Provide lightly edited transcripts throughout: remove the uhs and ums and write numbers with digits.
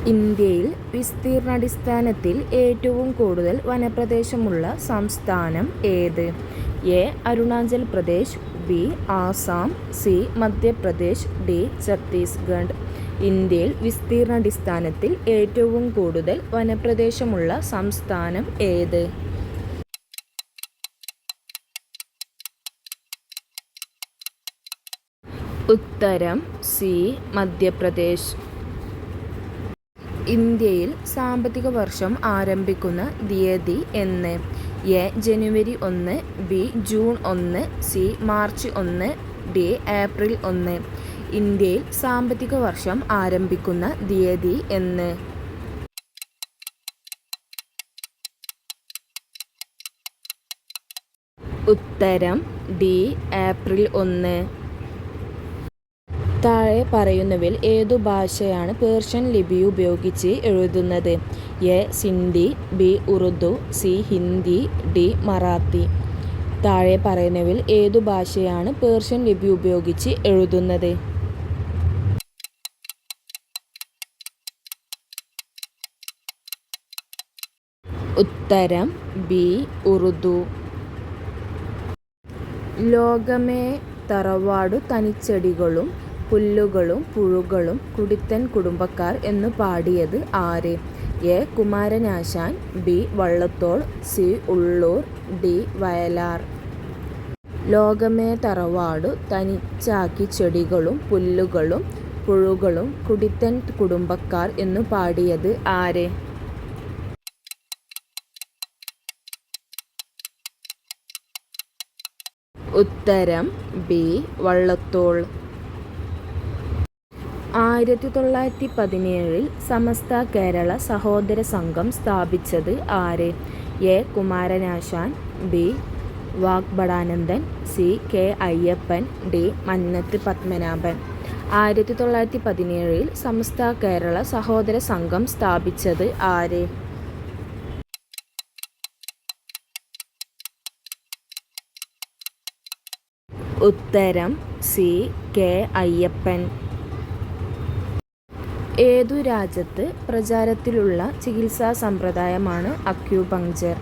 ഇന്ത്യയിൽ വിസ്തീർണ്ണാടിസ്ഥാനത്തിൽ ഏറ്റവും കൂടുതൽ വനപ്രദേശമുള്ള സംസ്ഥാനം ഏത്? A. Arunachal Pradesh, B. Assam, C. Madhya Pradesh, D. Chhattisgarh. ഇന്ത്യയിൽ വിസ്തീർണ്ണാടിസ്ഥാനത്തിൽ ഏറ്റവും കൂടുതൽ വനപ്രദേശമുള്ള സംസ്ഥാനം ഏത്? ഉത്തരം സി. മധ്യപ്രദേശ്. ഇന്ത്യയിൽ സാമ്പത്തിക വർഷം ആരംഭിക്കുന്ന തീയതി എന്ന്? A. January 1, B. June 1, C. March 1, D. April 1. ഇന്ത്യയിൽ സാമ്പത്തിക വർഷം ആരംഭിക്കുന്ന തീയതി എന്ന്? ഉത്തരം ഡി. ഏപ്രിൽ 1. താഴെ പറയുന്നവയിൽ ഏതു ഭാഷയാണ് പേർഷ്യൻ ലിപി ഉപയോഗിച്ച് എഴുതുന്നത്? A. Sindhi, B. Urdu, C. Hindi, D. Marathi. താഴെ പറയുന്നവയിൽ ഏതു ഭാഷയാണ് പേർഷ്യൻ ലിപി ഉപയോഗിച്ച് എഴുതുന്നത്? ഉത്തരം ബി. ഉറുദു. ലോകമേ തറവാടു തനിച്ചെടികളും പുല്ലുകളും പുഴുകളും കുടിത്തൻ കുടുംബക്കാർ എന്നു പാടിയത് ആര്? A. Kumaranasan, B. Vallathol, C. Ulloor, D. Vayalar. ലോകമേ തറവാടു തനിച്ചാക്കി ചെടികളും പുല്ലുകളും പുഴുകളും കുടിത്തൻ കുടുംബക്കാർ എന്നു പാടിയത് ആര്? ഉത്തരം ബി. വള്ളത്തോൾ. 1917 സമസ്ത കേരള സഹോദര സംഘം സ്ഥാപിച്ചത് ആര്? A. Kumaranasan, B. Vagbhatananda, C. K. Ayyappan, D. Mannath Padmanabhan. 1917 Samastha Kerala Sahodara Sangham സ്ഥാപിച്ചത് ആര്? ഉത്തരം സി. കെ. അയ്യപ്പൻ. ഏതു രാജ്യത്ത് പ്രചാരത്തിലുള്ള ചികിത്സാ സമ്പ്രദായമാണ് acupuncture?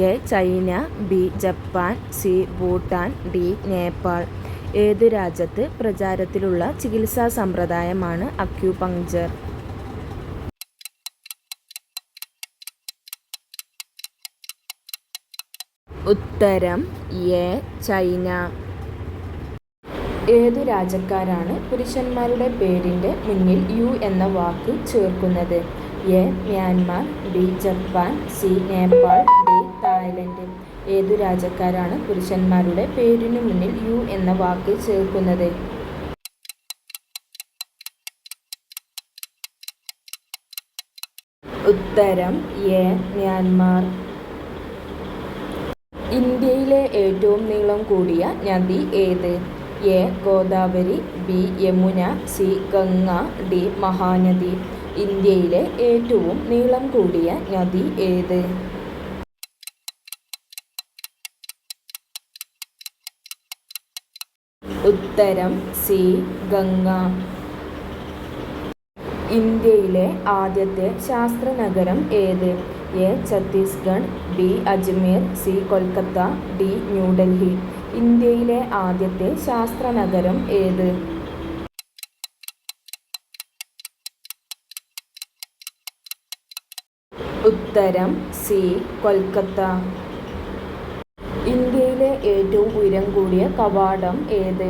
A. China, B. Japan, C. Bhutan, D. Nepal. ഏതു രാജ്യത്ത് പ്രചാരത്തിലുള്ള ചികിത്സാ സമ്പ്രദായമാണ് അക്യുപങ്ചർ? ഉത്തരം എ. ചൈന. ഏതു രാജ്യക്കാരാണ് പുരുഷന്മാരുടെ പേരിൻ്റെ മുന്നിൽ യു എന്ന വാക്ക് ചേർക്കുന്നത്? A. Myanmar, B. Japan, C. Nepal, D. Thailand. ഏതു രാജ്യക്കാരാണ് പുരുഷന്മാരുടെ പേരിനു മുന്നിൽ യു എന്ന വാക്ക് ചേർക്കുന്നത്? ഉത്തരം എ. മ്യാൻമാർ. ഇന്ത്യയിലെ ഏറ്റവും നീളം കൂടിയ നദി ഏത്? A. Godavari, B. Yamuna, C. Ganga, D. Mahanadi. ഇന്ത്യയിലെ ഏറ്റവും നീളം കൂടിയ നദി ഏത്? ഉത്തരം സി. ഗംഗ. ഇന്ത്യയിലെ ആദ്യത്തെ ശാസ്ത്ര നഗരം ഏത്? A. Chhattisgarh, B. Ajmer, C. Kolkata, D. New Delhi. ഇന്ത്യയിലെ ആദ്യത്തെ ശാസ്ത്ര നഗരം ഏത്? ഉത്തരം സി. കൊൽക്കത്ത. ഇന്ത്യയിലെ ഏറ്റവും ഉയരം കൂടിയ കവാടം ഏത്?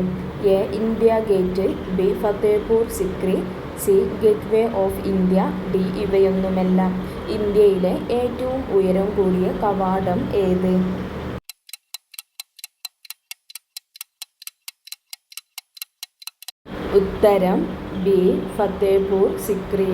A. India gate, B. Fatehpur Sikri, C. Gateway of India, D. ഇവയൊന്നുമല്ല. ഇന്ത്യയിലെ ഏറ്റവും ഉയരം കൂടിയ കവാടം ഏത്? ഉത്തരം ബി. ഫത്തേപൂർ സിക്രി.